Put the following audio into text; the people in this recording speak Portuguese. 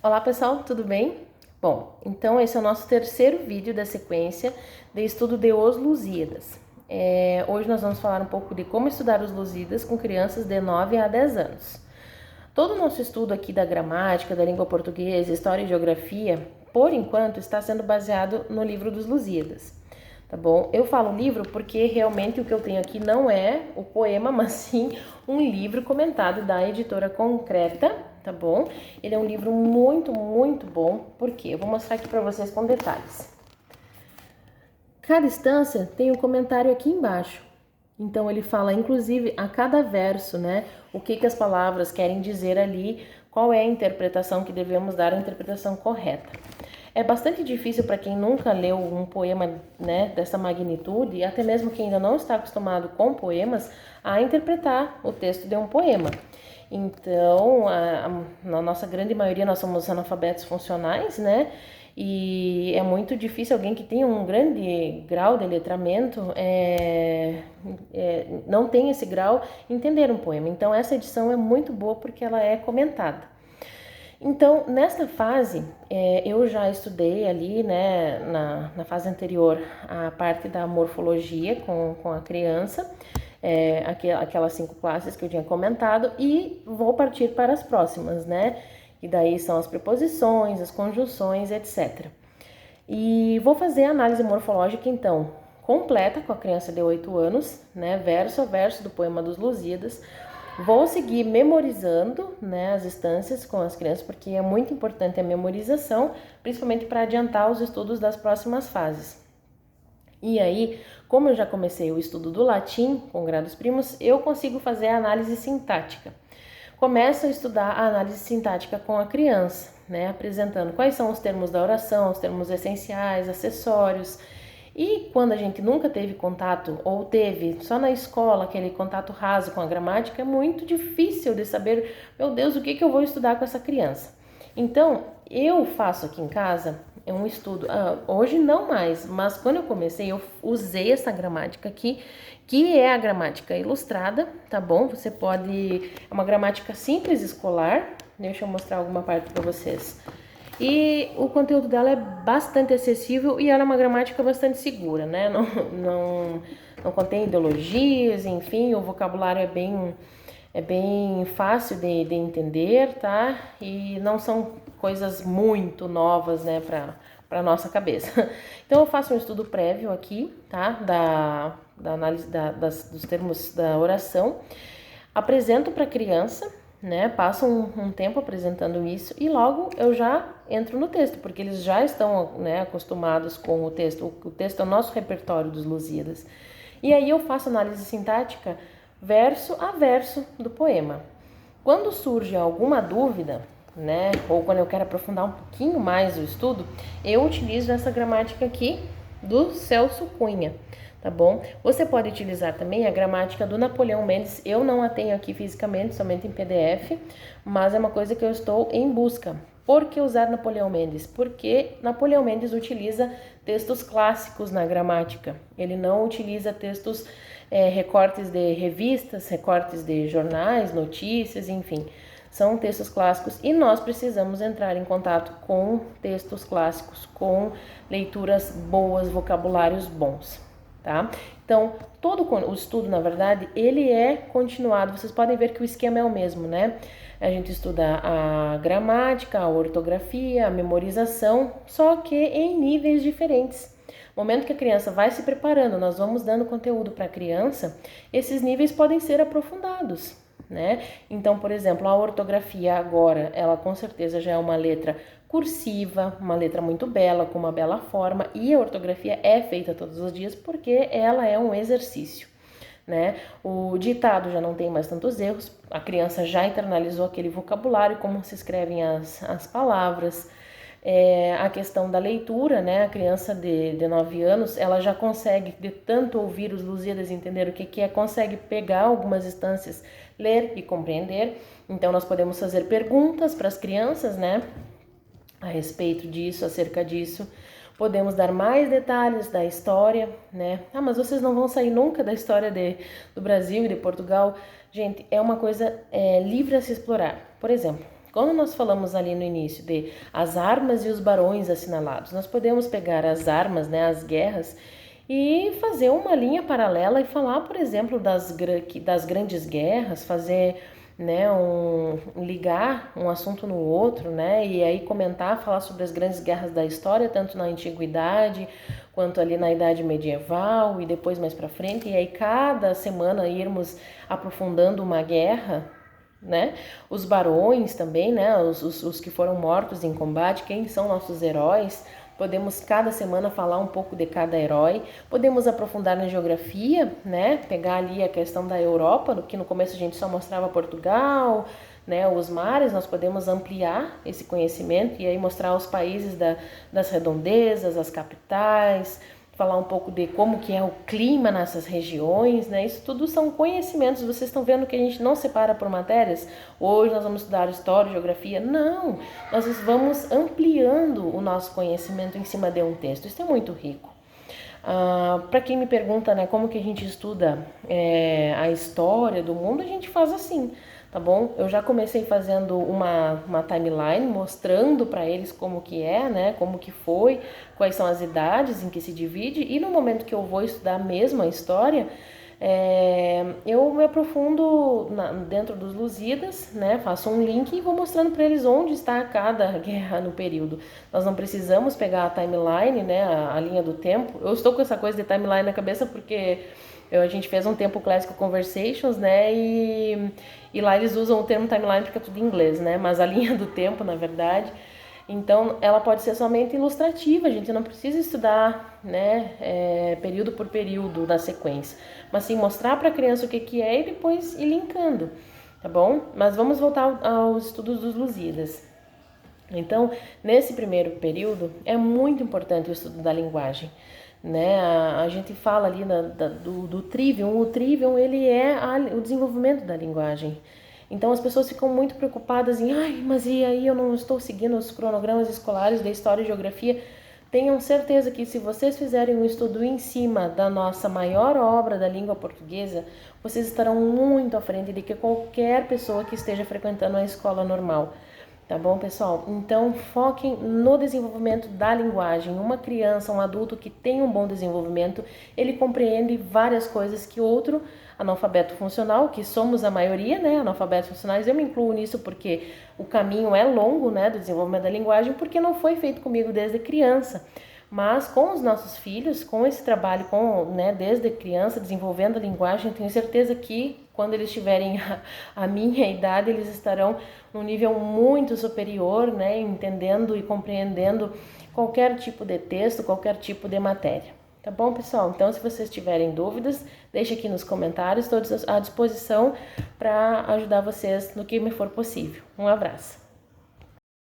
Olá pessoal, tudo bem? Bom, então esse é o nosso terceiro vídeo da sequência de estudo de Os Lusíadas. Hoje nós vamos falar um pouco de como estudar os Lusíadas com crianças de 9 a 10 anos. Todo o nosso estudo aqui da gramática, da língua portuguesa, história e geografia, por enquanto está sendo baseado no livro dos Lusíadas. Tá bom? Eu falo livro porque realmente o que eu tenho aqui não é o poema, mas sim um livro comentado da editora Concreta, tá bom? Ele é um livro muito bom, porque eu vou mostrar aqui para vocês com detalhes. Cada instância tem um comentário aqui embaixo. Então ele fala, inclusive, a cada verso, né? O que as palavras querem dizer ali, qual é a interpretação que devemos dar, a interpretação correta. É bastante difícil para quem nunca leu um poema, né, dessa magnitude, e até mesmo quem ainda não está acostumado com poemas, a interpretar o texto de um poema. Então, na nossa grande maioria, nós somos analfabetos funcionais, né? E é muito difícil alguém que tem um grande grau de letramento, não tem esse grau, entender um poema. Então, essa edição é muito boa porque ela é comentada. Então, nesta fase, eu já estudei ali, né, na fase anterior, a parte da morfologia com a criança, aquelas 5 classes que eu tinha comentado, e vou partir para as próximas, né, e daí são as preposições, as conjunções, etc. E vou fazer a análise morfológica, então, completa com a criança de 8 anos, né, verso a verso do poema dos Lusíadas. Vou seguir memorizando, né, as instâncias com as crianças, porque é muito importante a memorização, principalmente para adiantar os estudos das próximas fases. E aí, como eu já comecei o estudo do latim com grados primos, eu consigo fazer a análise sintática. Começo a estudar a análise sintática com a criança, né, apresentando quais são os termos da oração, os termos essenciais, acessórios. E quando a gente nunca teve contato, ou teve só na escola aquele contato raso com a gramática, é muito difícil de saber, meu Deus, o que eu vou estudar com essa criança. Então, eu faço aqui em casa um estudo, hoje não mais, mas quando eu comecei, eu usei essa gramática aqui, que é a gramática ilustrada, tá bom? Você pode, é uma gramática simples escolar, deixa eu mostrar alguma parte para vocês. E o conteúdo dela é bastante acessível e ela é uma gramática bastante segura, né? Não contém ideologias, enfim, o vocabulário é bem fácil de entender, tá? E não são coisas muito novas, né, para nossa cabeça. Então eu faço um estudo prévio aqui, tá? Da análise dos termos da oração, apresento para a criança, né? Passo um tempo apresentando isso e logo eu já entro no texto, porque eles já estão, né, acostumados com o texto. O texto é o nosso repertório dos Lusíadas. E aí eu faço análise sintática verso a verso do poema. Quando surge alguma dúvida, né, ou quando eu quero aprofundar um pouquinho mais o estudo, eu utilizo essa gramática aqui do Celso Cunha. Tá bom? Você pode utilizar também a gramática do Napoleão Mendes. Eu não a tenho aqui fisicamente, somente em PDF, mas é uma coisa que eu estou em busca. Por que usar Napoleão Mendes? Porque Napoleão Mendes utiliza textos clássicos na gramática. Ele não utiliza textos, recortes de revistas, recortes de jornais, notícias, enfim. São textos clássicos e nós precisamos entrar em contato com textos clássicos, com leituras boas, vocabulários bons. Tá? Então, todo o estudo, na verdade, ele é continuado. Vocês podem ver que o esquema é o mesmo, né? A gente estuda a gramática, a ortografia, a memorização, só que em níveis diferentes. No momento que a criança vai se preparando, nós vamos dando conteúdo para a criança, esses níveis podem ser aprofundados, né? Então, por exemplo, a ortografia agora, ela com certeza já é uma letra cursiva, uma letra muito bela, com uma bela forma, e a ortografia é feita todos os dias porque ela é um exercício, né? O ditado já não tem mais tantos erros, a criança já internalizou aquele vocabulário, como se escrevem as palavras. A questão da leitura, né? A criança de 9 anos, ela já consegue, de tanto ouvir os Lusíadas, entender o que é, consegue pegar algumas instâncias, ler e compreender. Então, nós podemos fazer perguntas para as crianças, né? A respeito disso, acerca disso. Podemos dar mais detalhes da história, né? Mas vocês não vão sair nunca da história do Brasil e de Portugal. Gente, é uma coisa livre a se explorar. Por exemplo, Quando nós falamos ali no início de as armas e os barões assinalados, nós podemos pegar as armas, né, as guerras, e fazer uma linha paralela e falar, por exemplo, das grandes guerras, fazer, né, ligar um assunto no outro, né, e aí comentar, falar sobre as grandes guerras da história, tanto na antiguidade quanto ali na idade medieval e depois mais para frente, e aí cada semana irmos aprofundando uma guerra, né? Os barões também, né? Os que foram mortos em combate, quem são nossos heróis. Podemos cada semana falar um pouco de cada herói. Podemos aprofundar na geografia, né? Pegar ali a questão da Europa, que no começo a gente só mostrava Portugal, né? Os mares, nós podemos ampliar esse conhecimento e aí mostrar os países das redondezas, as capitais, falar um pouco de como que é o clima nessas regiões, né? Isso tudo são conhecimentos. Vocês estão vendo que a gente não separa por matérias? Hoje nós vamos estudar história, geografia. Não, nós vamos ampliando o nosso conhecimento em cima de um texto. Isso é muito rico. Para quem me pergunta, né, como que a gente estuda a história do mundo, a gente faz assim, tá bom? Eu já comecei fazendo uma timeline mostrando para eles como que é, né, como que foi, quais são as idades em que se divide, e no momento que eu vou estudar mesmo a história, eu me aprofundo dentro dos Lusíadas, né? Faço um link e vou mostrando para eles onde está cada guerra no período. Nós não precisamos pegar a timeline, né? A linha do tempo. Eu estou com essa coisa de timeline na cabeça porque a gente fez um tempo Classical Conversations, né? E lá eles usam o termo timeline porque é tudo em inglês, né? Mas a linha do tempo, na verdade. Então, ela pode ser somente ilustrativa, a gente não precisa estudar, né, período por período na sequência, mas sim mostrar para a criança o que é e depois ir linkando, tá bom? Mas vamos voltar aos estudos dos Lusíadas. Então, nesse primeiro período, é muito importante o estudo da linguagem, né? A gente fala ali do trivium. O trivium, ele é o desenvolvimento da linguagem. Então as pessoas ficam muito preocupadas em, mas e aí eu não estou seguindo os cronogramas escolares da história e geografia. Tenham certeza que se vocês fizerem um estudo em cima da nossa maior obra da língua portuguesa, vocês estarão muito à frente de que qualquer pessoa que esteja frequentando a escola normal. Tá bom, pessoal? Então, foquem no desenvolvimento da linguagem. Uma criança, um adulto que tem um bom desenvolvimento, ele compreende várias coisas que outro analfabeto funcional, que somos a maioria, né, analfabetos funcionais, eu me incluo nisso porque o caminho é longo, né, do desenvolvimento da linguagem, porque não foi feito comigo desde criança. Mas com os nossos filhos, com esse trabalho, desde criança, desenvolvendo a linguagem, tenho certeza que quando eles tiverem a minha idade, eles estarão num nível muito superior, né, entendendo e compreendendo qualquer tipo de texto, qualquer tipo de matéria. Tá bom, pessoal? Então, se vocês tiverem dúvidas, deixe aqui nos comentários, estou à disposição para ajudar vocês no que me for possível. Um abraço!